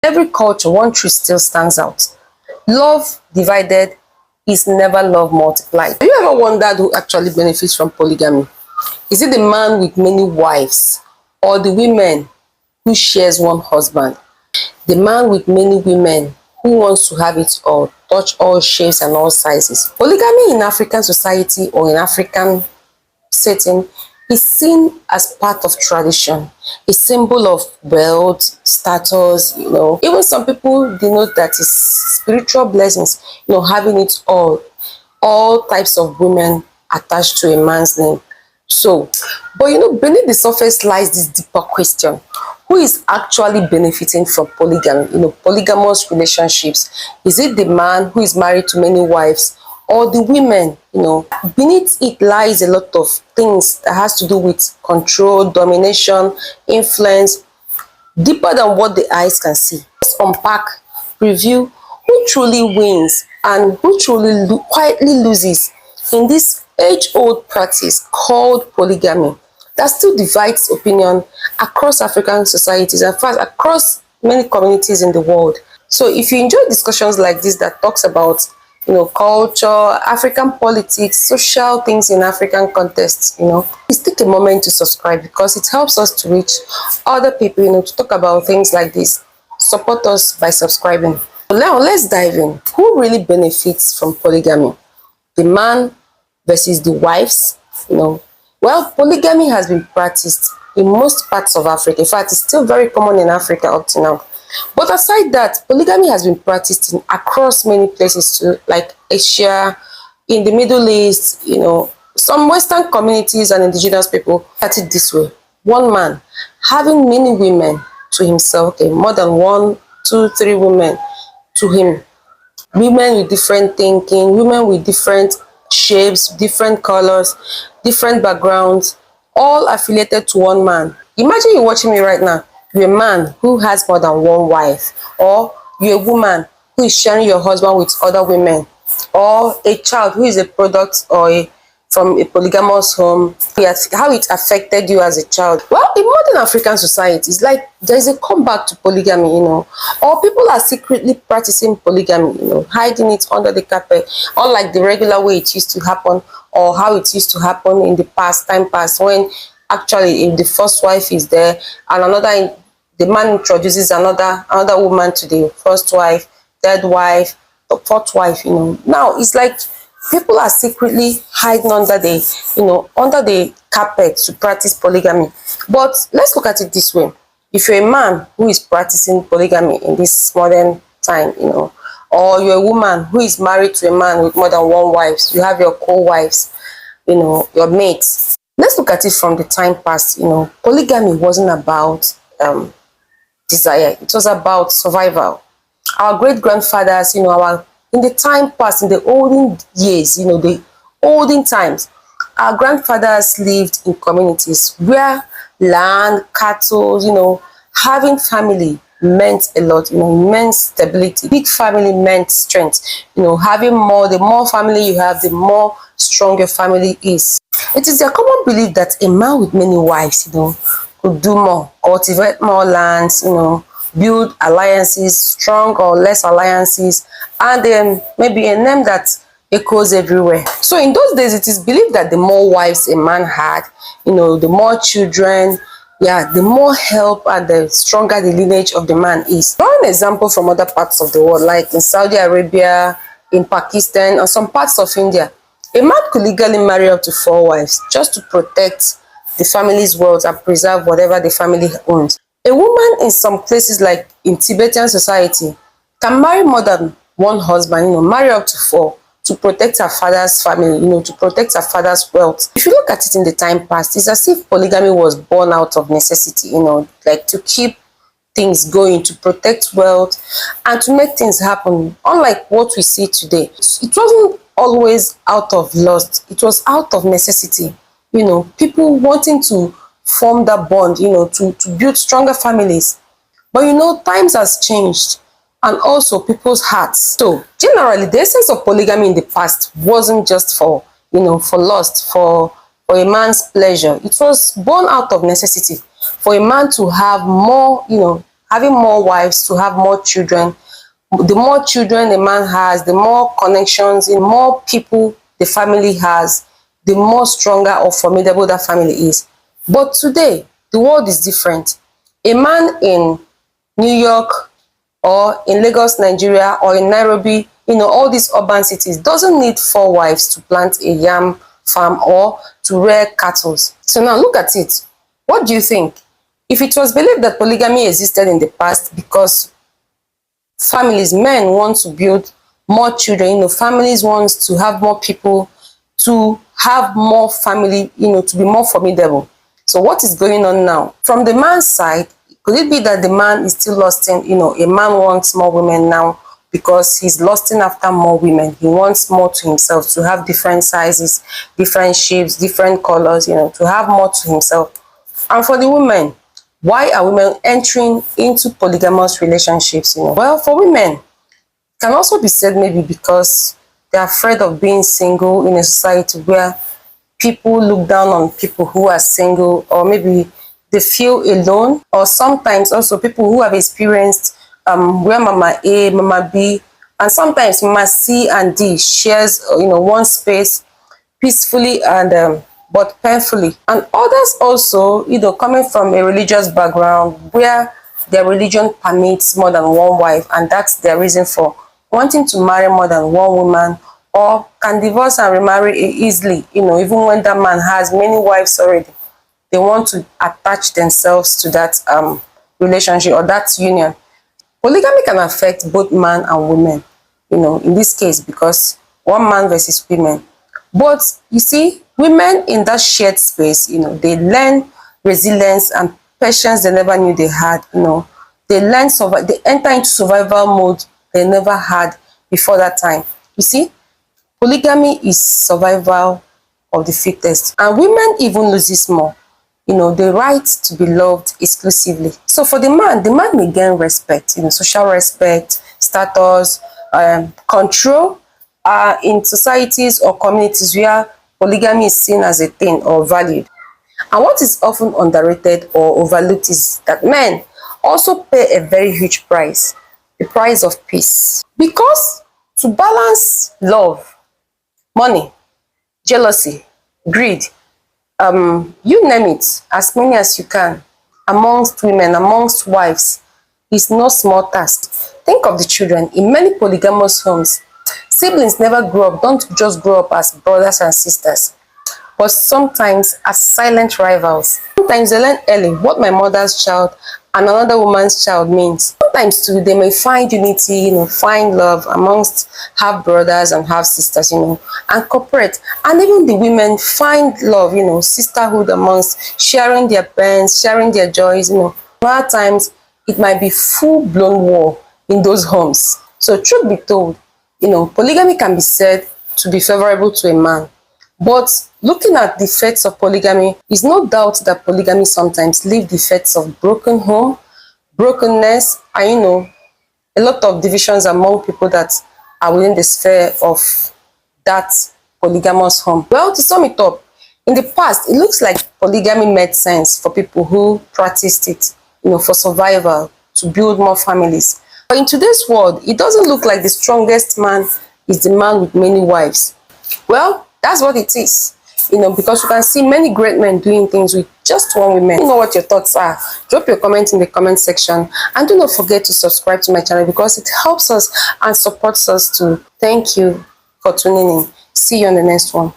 Every culture, one truth still stands out. Love divided is never love multiplied. Have you ever wondered who actually benefits from polygamy? Is it the man with many wives or the women who shares one husband? The man with many women who wants to have it all, touch all shapes and all sizes. Polygamy in African society or in African setting is seen as part of tradition, a symbol of wealth, status, Even some people denote that it's spiritual blessings, having it all types of women attached to a man's name. So, but beneath the surface lies this deeper question. Who is actually benefiting from polygamy? Polygamous relationships. Is it the man who is married to many wives or the women? Beneath it lies a lot of things that has to do with control, domination, influence, deeper than what the eyes can see. Let's unpack, review who truly wins and who truly quietly loses in this age-old practice called polygamy that still divides opinion across African societies and fast across many communities in the world. So if you enjoy discussions like this that talks about culture, African politics, social things in African contexts, please take a moment to subscribe because it helps us to reach other people, to talk about things like this. Support us by subscribing. Now let's dive in. Who really benefits from polygamy? The man versus the wives, Well, polygamy has been practiced in most parts of Africa. In fact, it's still very common in Africa up to now. But aside that, polygamy has been practiced across many places too, like Asia, in the Middle East, some Western communities and indigenous people at it this way. One man having many women to himself, more than 1, 2, 3 women to him. Women with different thinking, women with different shapes, different colors, different backgrounds, all affiliated to one man. Imagine you watching me right now. You're a man who has more than one wife, or you're a woman who is sharing your husband with other women, or a child who is a product from a polygamous home, how it affected you as a child. Well, in modern African societies, like there's a comeback to polygamy, or people are secretly practicing polygamy, hiding it under the carpet, unlike the regular way it used to happen or how it used to happen in the time past, when actually if the first wife is there and the man introduces another woman to the first wife, third wife, the fourth wife, Now it's like people are secretly hiding under the carpet to practice polygamy. But let's look at it this way. If you're a man who is practicing polygamy in this modern time, or you're a woman who is married to a man with more than one wife, you have your co-wives, your mates. Let's look at it from the time past. Polygamy wasn't about desire. It was about survival. Our great-grandfathers, in the time past, in the olden years, the olden times, our grandfathers lived in communities where land, cattle, having family meant a lot, meant stability. Big family meant strength. Having the more family you have, the more strong your family is. It is a common belief that a man with many wives, could do more, cultivate more lands, build alliances, strong or less alliances, and then maybe a name that echoes everywhere. So in those days, it is believed that the more wives a man had, the more children, the more help and the stronger the lineage of the man is. One example from other parts of the world, like in Saudi Arabia, in Pakistan, or some parts of India, a man could legally marry up to 4 wives just to protect the family's wealth and preserve whatever the family owns. A woman in some places, like in Tibetan society, can marry more than one husband, marry up to 4 to protect her father's family, to protect her father's wealth. If you look at it in the time past, it's as if polygamy was born out of necessity, like to keep things going, to protect wealth and to make things happen. Unlike what we see today, it wasn't always out of lust, it was out of necessity. People wanting to form that bond, to build stronger families. But times has changed, and also people's hearts. So generally, the essence of polygamy in the past wasn't just for lust, for a man's pleasure. It was born out of necessity, for a man to have more, having more wives to have more children. The more children a man has, the more connections, the more people the family has, the more stronger or formidable that family is. But today, the world is different. A man in New York or in Lagos, Nigeria, or in Nairobi, all these urban cities, doesn't need 4 wives to plant a yam farm or to rear cattle. So now look at it. What do you think? If it was believed that polygamy existed in the past because families, men want to build more children, families want to have more people, to have more family, to be more formidable. So what is going on now? From the man's side, could it be that the man is still lusting, a man wants more women now because he's lusting after more women. He wants more to himself, to have different sizes, different shapes, different colors, to have more to himself. And for the women, why are women entering into polygamous relationships? Well, for women, it can also be said maybe because they're afraid of being single in a society where people look down on people who are single, or maybe they feel alone, or sometimes also people who have experienced where Mama A, Mama B, and sometimes Mama C and D shares one space peacefully and but painfully. And others also, coming from a religious background where their religion permits more than one wife, and that's their reason for wanting to marry more than one woman, or can divorce and remarry easily, even when that man has many wives already. They want to attach themselves to that relationship or that union. Polygamy can affect both man and women, in this case, because one man versus women. But you see, women in that shared space, they learn resilience and patience they never knew they had. They learn they enter into survival mode they never had before that time. You see, polygamy is survival of the fittest, and women even loses more. The right to be loved exclusively. So for the man may gain respect, social respect, status, control in societies or communities where polygamy is seen as a thing or valued. And what is often underrated or overlooked is that men also pay a very huge price, the price of peace. Because to balance love, money, jealousy, greed, you name it, as many as you can, amongst women, amongst wives, is no small task. Think of the children. In many polygamous homes, siblings never don't just grow up as brothers and sisters, but sometimes as silent rivals. Sometimes they learn early what my mother's child and another woman's child means. Sometimes too, they may find unity, find love amongst half brothers and half sisters, and cooperate. And even the women find love, sisterhood amongst sharing their pains, sharing their joys, Other times, it might be full-blown war in those homes. So truth be told, polygamy can be said to be favorable to a man. But looking at the effects of polygamy, is no doubt that polygamy sometimes leaves the effects of broken home, brokenness, and a lot of divisions among people that are within the sphere of that polygamous home. Well, to sum it up, in the past, it looks like polygamy made sense for people who practiced it, for survival, to build more families. But in today's world, it doesn't look like the strongest man is the man with many wives. Well, that's what it is, because you can see many great men doing things with just one woman. Let me know what your thoughts are. Drop your comment in the comment section, and do not forget to subscribe to my channel because it helps us and supports us too. Thank you for tuning in. See you on the next one.